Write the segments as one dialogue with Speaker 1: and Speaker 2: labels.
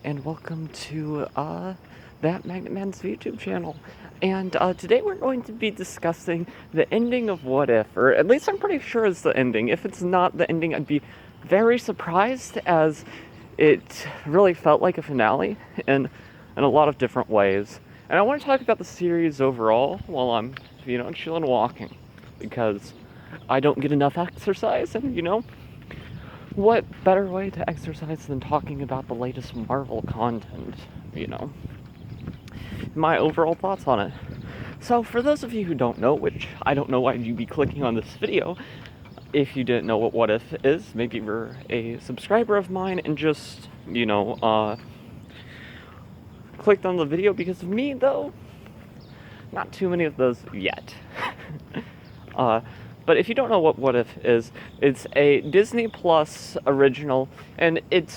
Speaker 1: And welcome to That Magnet Man's YouTube channel. And today we're going to be discussing the ending of What If, or at least I'm pretty sure it's the ending. If it's not the ending, I'd be very surprised, as it really felt like a finale in a lot of different ways. And I want to talk about the series overall while I'm, chilling walking, because I don't get enough exercise, and what better way to exercise than talking about the latest Marvel content, my overall thoughts on it. So for those of you who don't know, which I don't know why you'd be clicking on this video, if you didn't know what If is, maybe you're a subscriber of mine and just, clicked on the video because of me, though. Not too many of those yet. But if you don't know what If is, it's a Disney Plus original, and it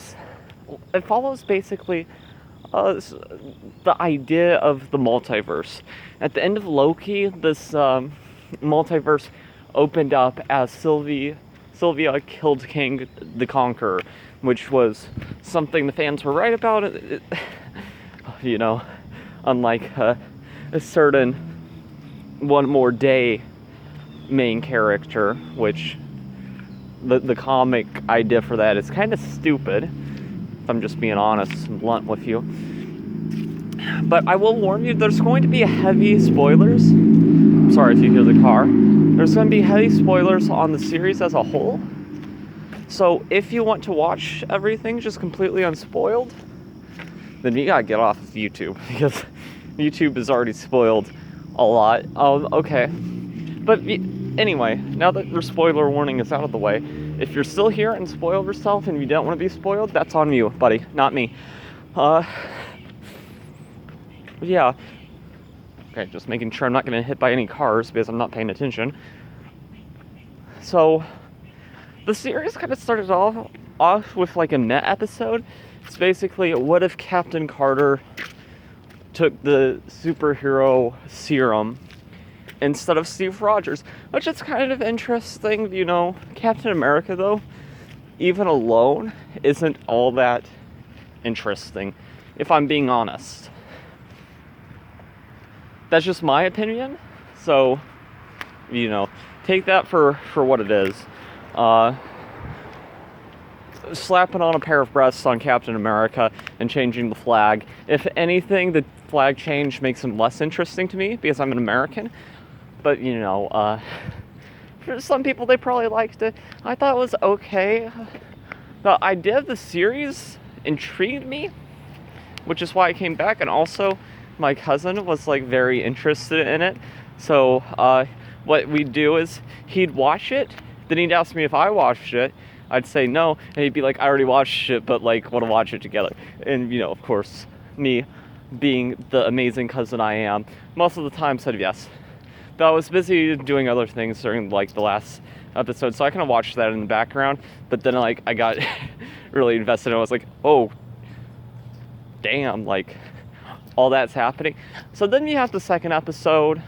Speaker 1: follows basically the idea of the multiverse. At the end of Loki, this multiverse opened up as Sylvia killed King the Conqueror, which was something the fans were right about. Unlike a certain One More Day main character, which the comic idea for that is kind of stupid, if I'm just being honest and blunt with you. But I will warn you, there's going to be heavy spoilers. I'm sorry if you hear the car. There's going to be heavy spoilers on the series as a whole. So if you want to watch everything just completely unspoiled, then you gotta get off of YouTube, because YouTube is already spoiled a lot. Okay. But anyway, now that your spoiler warning is out of the way, if you're still here and spoiled yourself and you don't want to be spoiled, that's on you, buddy, not me. Yeah. Okay, just making sure I'm not getting hit by any cars because I'm not paying attention. So, the series kind of started off with like a net episode. It's basically, what if Captain Carter took the superhero serum instead of Steve Rogers, which is kind of interesting. Captain America, though, even alone, isn't all that interesting, if I'm being honest. That's just my opinion, so, take that for what it is. Slapping on a pair of breasts on Captain America and changing the flag. If anything, the flag change makes him less interesting to me, because I'm an American. But, for some people, they probably liked it. I thought it was okay. The idea of the series intrigued me, which is why I came back. And also, my cousin was, very interested in it. So, what we'd do is, he'd watch it, then he'd ask me if I watched it. I'd say no, and he'd be like, I already watched it, but, want to watch it together. And, of course, me, being the amazing cousin I am, most of the time said yes. But I was busy doing other things during, the last episode, so I kind of watched that in the background, but then, I got really invested, and I was like, oh, damn, all that's happening. So then you have the second episode.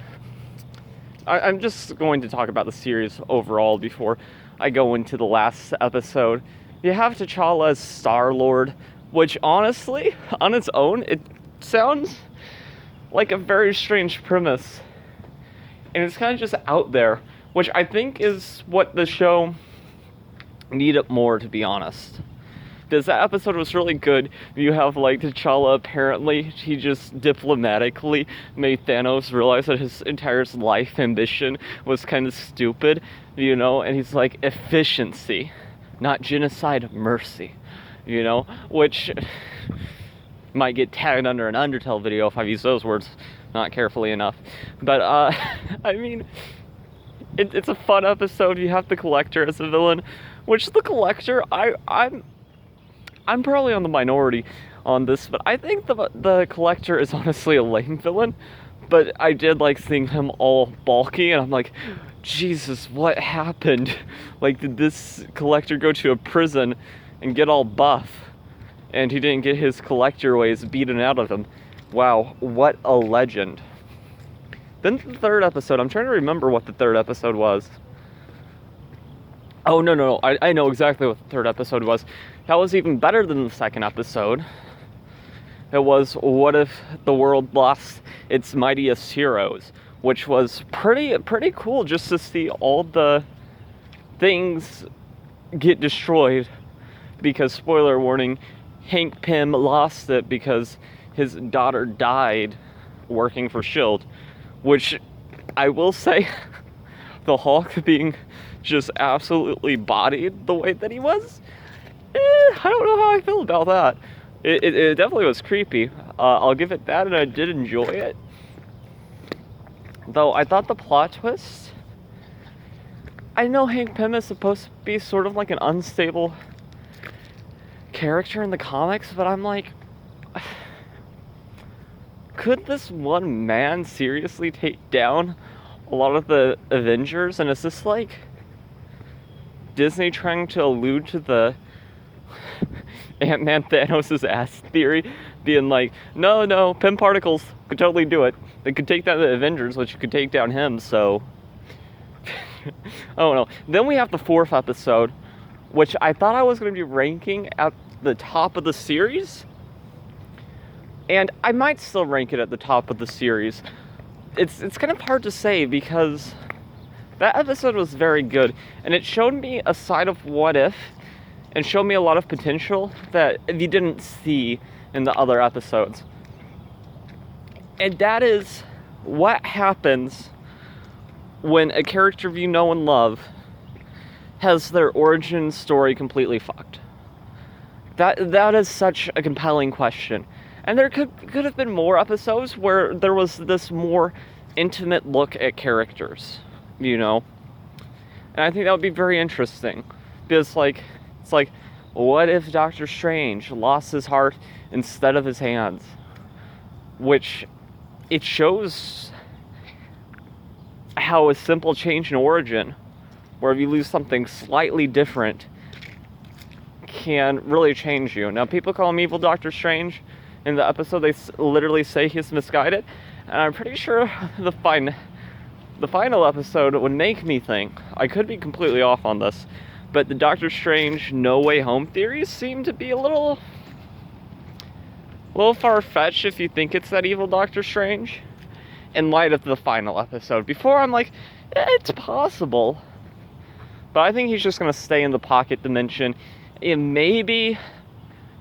Speaker 1: I'm just going to talk about the series overall before I go into the last episode. You have T'Challa as Star-Lord, which honestly, on its own, it sounds like a very strange premise. And it's kind of just out there, which I think is what the show needed more, to be honest. Because that episode was really good. You have, T'Challa, apparently, he just diplomatically made Thanos realize that his entire life ambition was kind of stupid, and he's like, efficiency, not genocide, mercy, which might get tagged under an Undertale video if I use those words not carefully enough. But, I mean, it's a fun episode. You have the Collector as a villain, which the Collector, I'm probably on the minority on this, but I think the Collector is honestly a lame villain. But I did like seeing him all bulky, and I'm like, Jesus, what happened? Did this Collector go to a prison and get all buff, and he didn't get his Collector ways beaten out of him? Wow, what a legend. Then the third episode, I'm trying to remember what the third episode was. Oh, no, I know exactly what the third episode was. That was even better than the second episode. It was, what if the world lost its mightiest heroes? Which was pretty cool just to see all the things get destroyed. Because, spoiler warning, Hank Pym lost it because his daughter died working for S.H.I.E.L.D. Which, I will say, the Hulk being just absolutely bodied the way that he was, I don't know how I feel about that. It definitely was creepy. I'll give it that, and I did enjoy it. Though I thought the plot twist... I know Hank Pym is supposed to be sort of like an unstable character in the comics, but I'm like... Could this one man seriously take down a lot of the Avengers? And is this like Disney trying to allude to the Ant-Man Thanos' ass theory, being like, no, Pym particles could totally do it. They could take down the Avengers, which could take down him, so... I don't know. Then we have the 4th episode, which I thought I was going to be ranking at the top of the series. And I might still rank it at the top of the series. It's kind of hard to say because that episode was very good. And it showed me a side of What If, and showed me a lot of potential that you didn't see in the other episodes. And that is what happens when a character you know and love has their origin story completely fucked. That is such a compelling question. And there could have been more episodes where there was this more intimate look at characters, you know? And I think that would be very interesting. Because, like, it's like, what if Doctor Strange lost his heart instead of his hands? Which, it shows how a simple change in origin, where if you lose something slightly different, can really change you. Now, people call him Evil Doctor Strange. In the episode, they literally say he's misguided. And I'm pretty sure the final episode would make me think, I could be completely off on this, but the Doctor Strange No Way Home theories seem to be a little far-fetched if you think it's that evil Doctor Strange, in light of the final episode. Before, I'm like, it's possible. But I think he's just going to stay in the pocket dimension, and maybe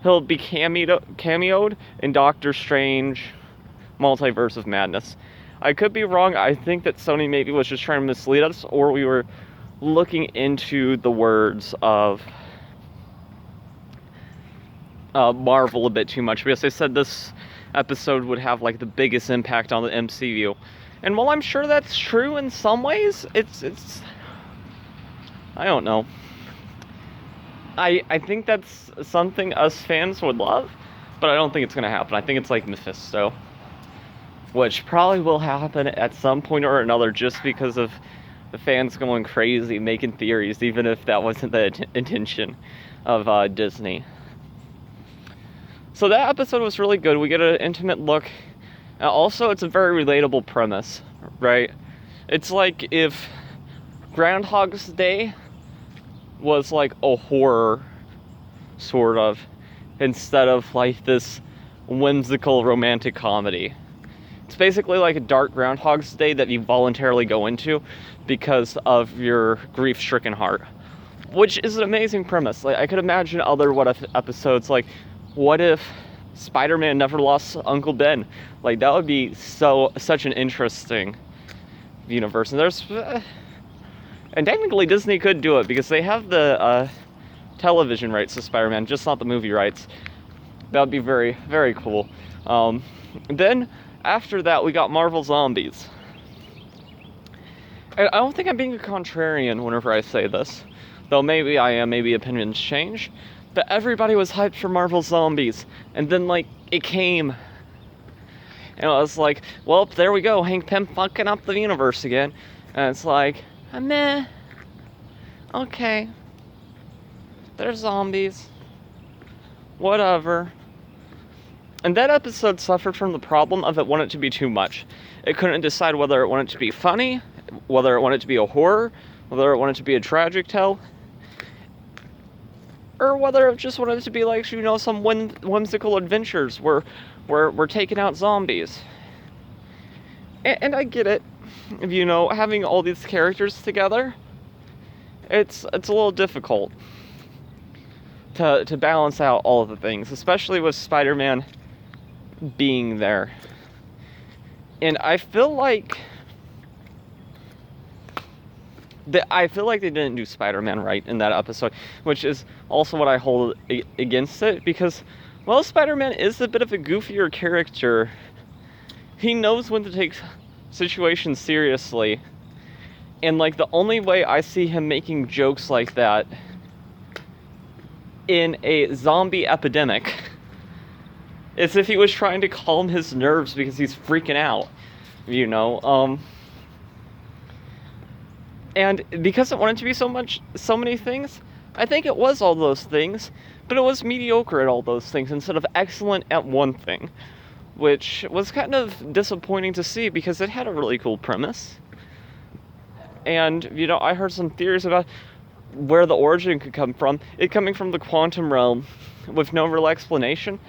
Speaker 1: he'll be cameoed in Doctor Strange Multiverse of Madness. I could be wrong. I think that Sony maybe was just trying to mislead us, or we were looking into the words of Marvel a bit too much, because they said this episode would have like the biggest impact on the MCU. And while I'm sure that's true in some ways, it's I don't know. I think that's something us fans would love, but I don't think it's going to happen. I think it's like Mephisto, which probably will happen at some point or another, just because of the fans going crazy making theories, even if that wasn't the intention of Disney. So that episode was really good. We get an intimate look. Also, it's a very relatable premise, right? It's like if Groundhog's Day was like a horror, sort of, instead of like this whimsical romantic comedy. It's basically like a dark Groundhog's Day that you voluntarily go into because of your grief-stricken heart, which is an amazing premise. Like, I could imagine other What If episodes, like, what if Spider-Man never lost Uncle Ben? Like, that would be such an interesting universe. And and technically Disney could do it because they have the television rights to Spider-Man, just not the movie rights. That would be very, very cool. Then after that, we got Marvel Zombies. And I don't think I'm being a contrarian whenever I say this, though maybe I am, maybe opinions change. But everybody was hyped for Marvel Zombies, and then, like, it came. And I was like, well, there we go, Hank Pym fucking up the universe again. And it's like, meh. Okay. They're zombies. Whatever. And that episode suffered from the problem of it wanted to be too much. It couldn't decide whether it wanted to be funny, whether it wanted to be a horror, whether it wanted to be a tragic tale. or whether it just wanted to be like, you know, some whimsical adventures where we're taking out zombies. And I get it, you know, having all these characters together, it's a little difficult to balance out all of the things, especially with Spider-Man being there. And I feel like they didn't do Spider-Man right in that episode, which is also what I hold against it, because, well, Spider-Man is a bit of a goofier character. He knows when to take situations seriously, and, like, the only way I see him making jokes like that in a zombie epidemic is if he was trying to calm his nerves because he's freaking out, you know, and because it wanted to be so many things, I think it was all those things, but it was mediocre at all those things instead of excellent at one thing, which was kind of disappointing to see because it had a really cool premise. And, you know, I heard some theories about where the origin could come from. It coming from the quantum realm with no real explanation.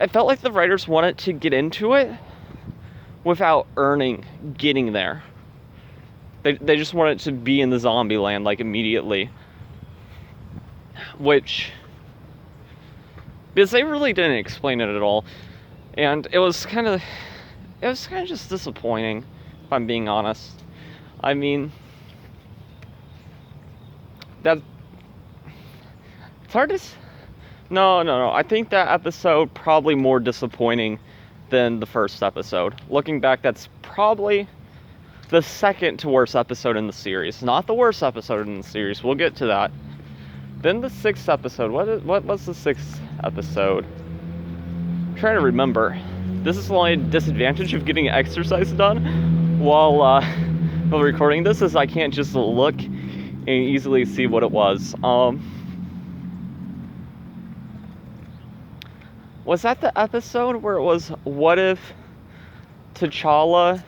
Speaker 1: It felt like the writers wanted to get into it without earning getting there. They just wanted to be in the zombie land, like, immediately. Which, because they really didn't explain it at all. And it was kind of just disappointing, if I'm being honest. I mean, it's hard to... No. I think that episode probably more disappointing than the first episode. Looking back, that's probably the second to worst episode in the series. Not the worst episode in the series. We'll get to that. Then the sixth episode. What was the sixth episode? I'm trying to remember. This is the only disadvantage of getting exercise done while recording this, is I can't just look and easily see what it was. Was that the episode where it was, what if T'Challa...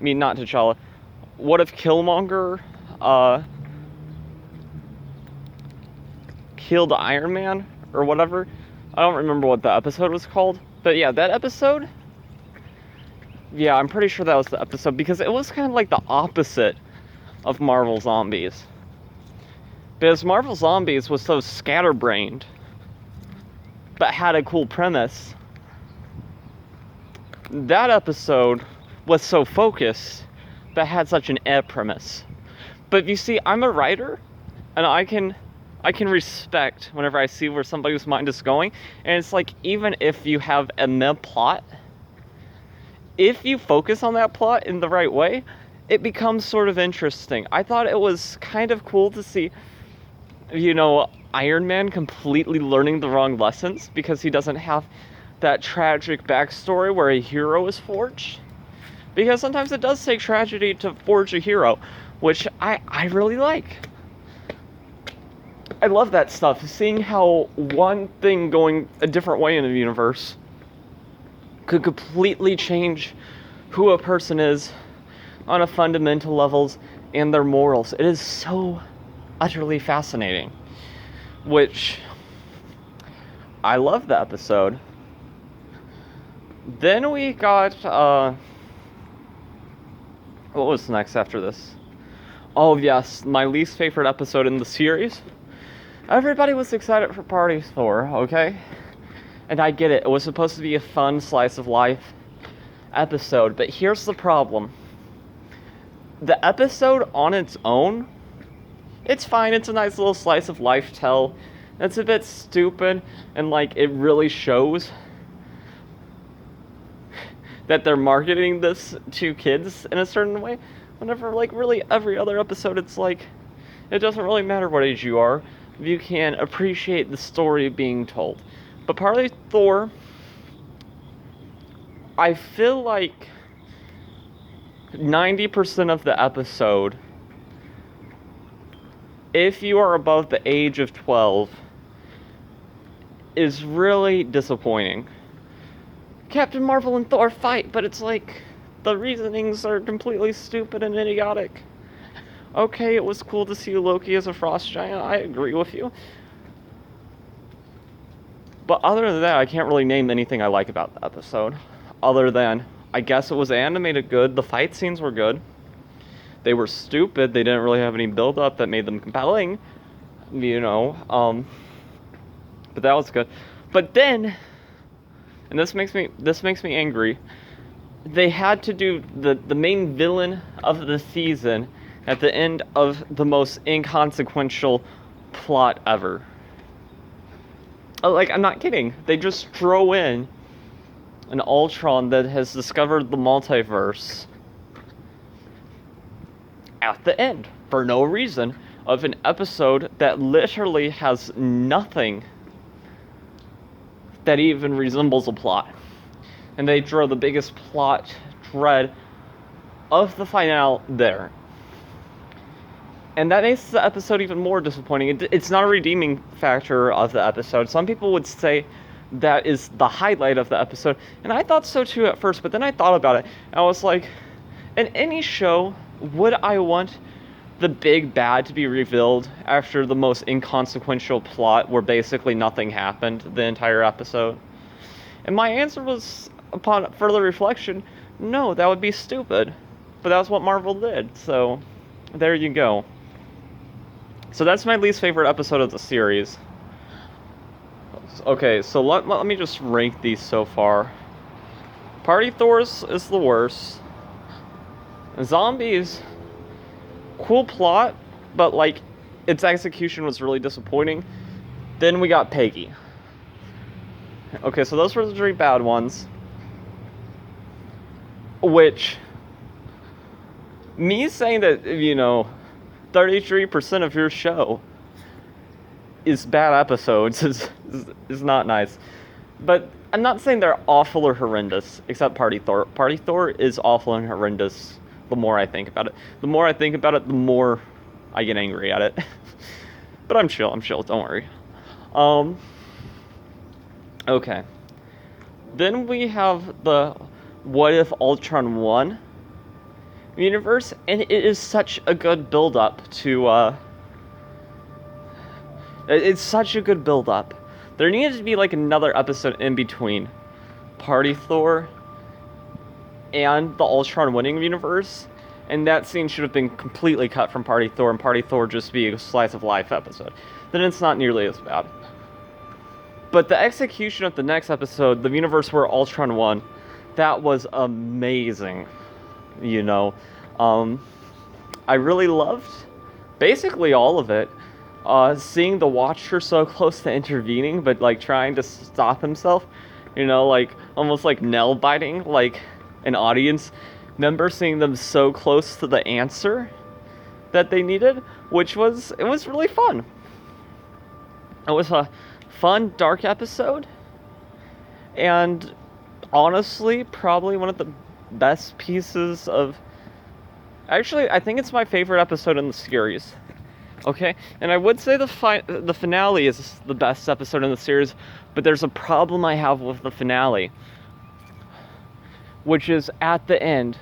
Speaker 1: not T'Challa. What if Killmonger killed Iron Man or whatever? I don't remember what the episode was called. But yeah, that episode... Yeah, I'm pretty sure that was the episode, because it was kind of like the opposite of Marvel Zombies. Because Marvel Zombies was so scatterbrained, but had a cool premise. That episode was so focused, but had such an premise. But you see, I'm a writer, and I can respect whenever I see where somebody's mind is going. And it's like, even if you have a meh plot, if you focus on that plot in the right way, it becomes sort of interesting. I thought it was kind of cool to see, you know, Iron Man completely learning the wrong lessons because he doesn't have that tragic backstory where a hero is forged. Because sometimes it does take tragedy to forge a hero, which I really like. I love that stuff, seeing how one thing going a different way in the universe could completely change who a person is on a fundamental levels and their morals. It is so utterly fascinating, which I love the episode. Then we got, what was next after this? Oh yes, my least favorite episode in the series. Everybody was excited for Party Thor, okay? And I get it, it was supposed to be a fun slice of life episode, but here's the problem. The episode on its own, it's fine, it's a nice little slice of life tell. It's a bit stupid, and like, it really shows that they're marketing this to kids in a certain way. Whenever, like, really every other episode, it's like, it doesn't really matter what age you are, if you can appreciate the story being told. But Party Thor, I feel like 90% of the episode, if you are above the age of 12, is really disappointing. Captain Marvel and Thor fight, but it's like, the reasonings are completely stupid and idiotic. Okay, it was cool to see Loki as a frost giant. I agree with you. But other than that, I can't really name anything I like about the episode. Other than, I guess it was animated good. The fight scenes were good. They were stupid. They didn't really have any build-up that made them compelling. But that was good. But then, and this makes me angry, they had to do the main villain of the season at the end of the most inconsequential plot ever. Like, I'm not kidding. They just throw in an Ultron that has discovered the multiverse at the end for no reason of an episode that literally has nothing that even resembles a plot. And they throw the biggest plot thread of the finale there. And that makes the episode even more disappointing. It's not a redeeming factor of the episode. Some people would say that is the highlight of the episode. And I thought so too at first, but then I thought about it. And I was like, in any show, would I want the big bad to be revealed after the most inconsequential plot where basically nothing happened the entire episode? And my answer was, upon further reflection, no, that would be stupid. But that's what Marvel did, so there you go. So that's my least favorite episode of the series. Okay, so let me just rank these so far. Party Thor's is the worst. Zombies, cool plot, but like its execution was really disappointing. Then we got Peggy. Okay, so those were the three bad ones. Which, me saying that, 33% of your show is bad episodes is not nice. But I'm not saying they're awful or horrendous, except Party Thor. Party Thor is awful and horrendous the more I think about it. The more I think about it, the more I get angry at it. But I'm chill, don't worry. Okay. Then we have the What If Ultron won universe, and it is such a good build-up to, it's such a good build-up. There needed to be, like, another episode in between Party Thor and the Ultron winning universe, and that scene should have been completely cut from Party Thor, and Party Thor just be a slice of life episode. Then it's not nearly as bad. But the execution of the next episode, the universe where Ultron won, that was amazing. I really loved basically all of it. Seeing the Watcher so close to intervening, but like trying to stop himself, like almost like nail biting, like an audience member, seeing them so close to the answer that they needed, it was really fun. It was a fun, dark episode, and honestly, probably one of the best pieces of... Actually, I think it's my favorite episode in the series. Okay? And I would say the finale is the best episode in the series, but there's a problem I have with the finale, which is at the end.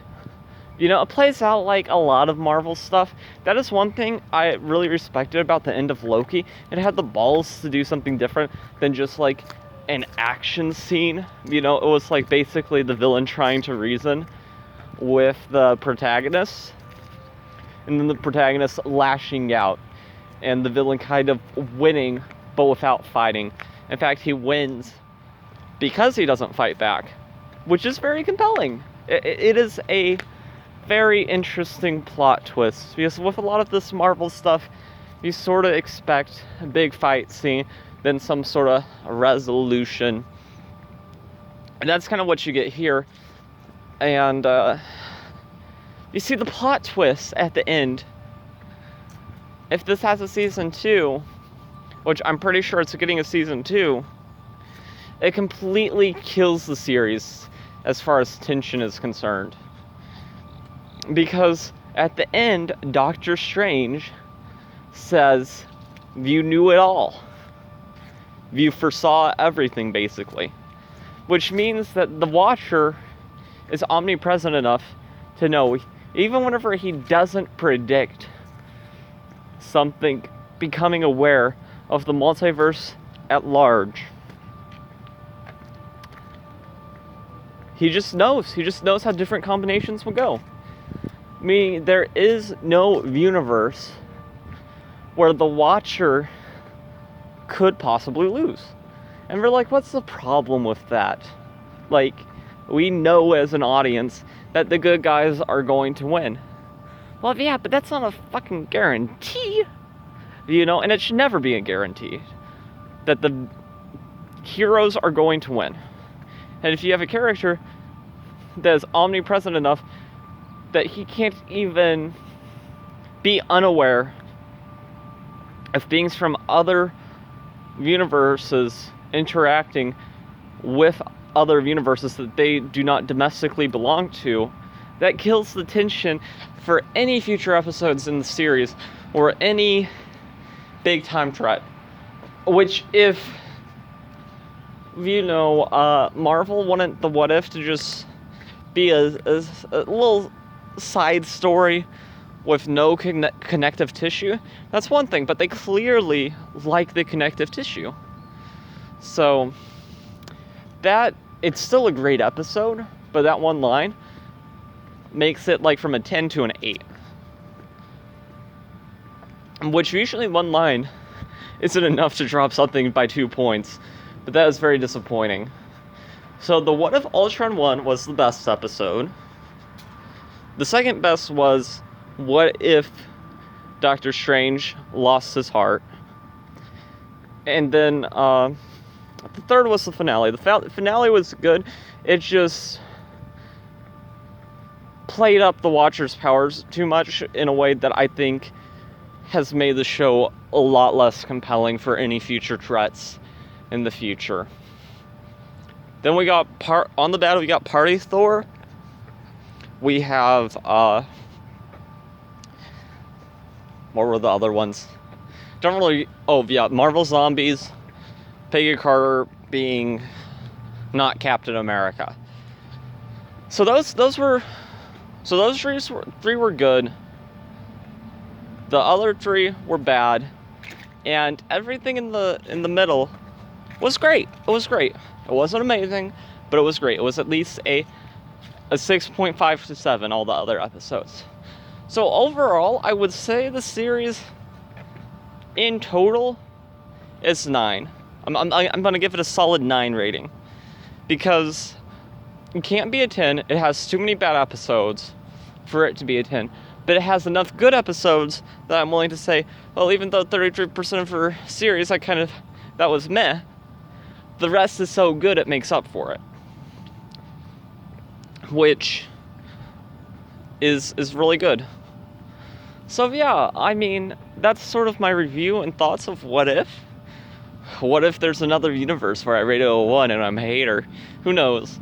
Speaker 1: It plays out like a lot of Marvel stuff. That is one thing I really respected about the end of Loki. It had the balls to do something different than just like an action scene. It was like basically the villain trying to reason with the protagonist, and then the protagonist lashing out, and the villain kind of winning, but without fighting. In fact, he wins because he doesn't fight back, which is very compelling. It is a very interesting plot twist, because with a lot of this Marvel stuff, you sort of expect a big fight scene, then some sort of resolution. And that's kind of what you get here. And you see the plot twist at the end. If this has a season 2, which I'm pretty sure it's getting a season 2, it completely kills the series as far as tension is concerned. Because at the end, Doctor Strange says, "You knew it all. You foresaw everything," basically. Which means that the Watcher is omnipresent enough to know, even whenever he doesn't predict something becoming aware of the multiverse at large. He just knows how different combinations will go. Meaning there is no universe where the Watcher could possibly lose. And we're like, what's the problem with that? Like, we know as an audience that the good guys are going to win. Well, yeah, but that's not a fucking guarantee. You know, and it should never be a guarantee that the heroes are going to win. And if you have a character that is omnipresent enough that he can't even be unaware of beings from other universes interacting with other universes that they do not domestically belong to, that kills the tension for any future episodes in the series or any big time threat. Which, if Marvel wanted the What If to just be a little side story with no connective tissue, that's one thing, but they clearly like the connective tissue. So that, it's still a great episode, but that one line makes it like from a 10 to an 8. Which usually one line isn't enough to drop something by 2 points, but that was very disappointing. So the What If Ultron one was the best episode. The second best was What If Doctor Strange lost his heart. And then the third was the finale. The finale was good. It just played up the Watcher's powers too much in a way that I think has made the show a lot less compelling for any future threats in the future. Then we got on the battle, we got Party Thor. We have what were the other ones? Marvel Zombies, Peggy Carter being not Captain America. So those three were good. The other three were bad, and everything in the middle was great. It was great. It wasn't amazing, but it was great. It was at least a 6.5 to 7, all the other episodes. So overall, I would say the series in total is 9. I'm going to give it a solid 9 rating, because it can't be a 10. It has too many bad episodes for it to be a 10. But it has enough good episodes that I'm willing to say, well, even though 33% of her series, that was meh, the rest is so good it makes up for it. Which is really good. So yeah, I mean, that's sort of my review and thoughts of What If. What if there's another universe where I rate it a 1 and I'm a hater? Who knows?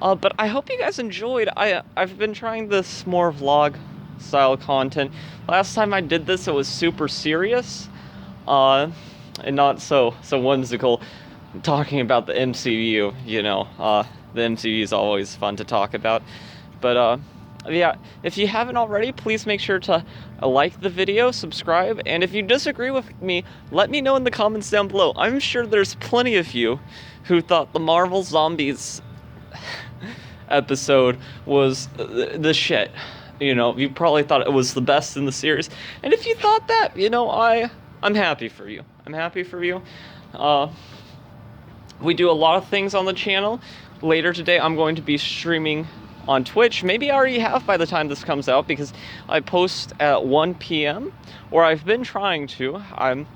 Speaker 1: But I hope you guys enjoyed. I've been trying this more vlog style content. Last time I did this, it was super serious, and not so whimsical, talking about the MCU. The MCU is always fun to talk about. But yeah, if you haven't already, please make sure to like the video, subscribe, and if you disagree with me, let me know in the comments down below. I'm sure there's plenty of you who thought the Marvel Zombies episode was the shit. You probably thought it was the best in the series. And if you thought that, I'm happy for you. We do a lot of things on the channel. Later today, I'm going to be streaming on Twitch. Maybe I already have by the time this comes out, because I post at 1 p.m. or I've been trying to. I'm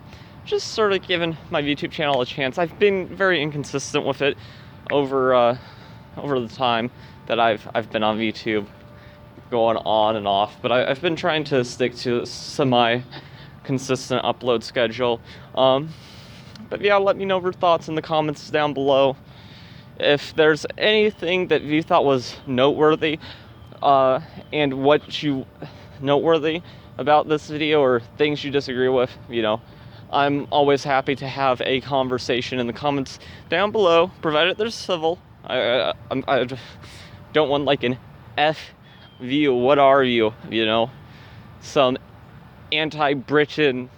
Speaker 1: just sort of giving my YouTube channel a chance. I've been very inconsistent with it over the time that I've been on YouTube, going on and off, but I've been trying to stick to semi-consistent upload schedule. But yeah, let me know your thoughts in the comments down below. If there's anything that you thought was noteworthy, and noteworthy about this video, or things you disagree with, I'm always happy to have a conversation in the comments down below, provided they're civil. I don't want like an F view, what are you, some anti-Britain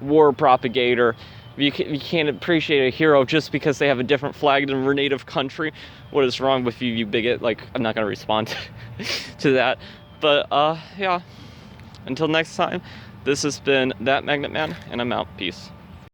Speaker 1: war propagator. You can't appreciate a hero just because they have a different flag than their native country. What is wrong with you, you bigot? Like, I'm not gonna respond to that. But, yeah. Until next time, this has been That Magnet Man, and I'm out. Peace.